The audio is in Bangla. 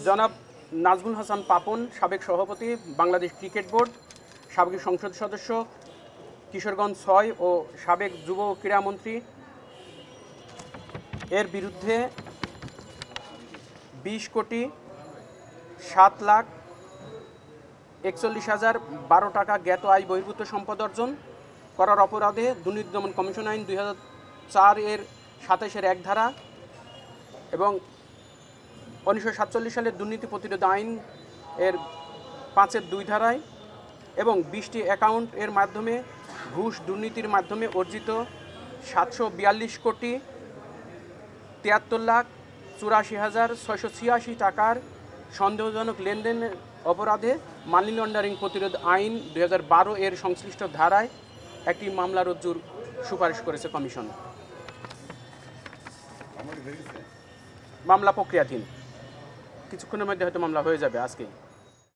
জনাব নাজমুল হাসান পাপন, সাবেক সভাপতি বাংলাদেশ ক্রিকেট বোর্ড, সাবেক সংসদ সদস্য কিশোরগঞ্জ ৬ ও সাবেক যুব ও ক্রীড়ামন্ত্রী এর বিরুদ্ধে 20,07,41,012 টাকা জ্ঞাত আয় বহির্ভূত সম্পদ অর্জন করার অপরাধে দুর্নীতি দমন কমিশন আইন 2004 এর 27-1 ধারা এবং 1947 সালের দুর্নীতি প্রতিরোধ আইন এর 5-2 ধারায় এবং 20টি অ্যাকাউন্ট এর মাধ্যমে ঘুষ দুর্নীতির মাধ্যমে অর্জিত 742,73,84,686 টাকার সন্দেহজনক লেনদেনের অপরাধে মানি লন্ডারিং প্রতিরোধ আইন 2012 এর সংশ্লিষ্ট ধারায় একটি মামলা রুজুর সুপারিশ করেছে কমিশন। মামলা প্রক্রিয়াধীন, কিছুক্ষণের মধ্যে হয়তো মামলা হয়ে যাবে আজকেই।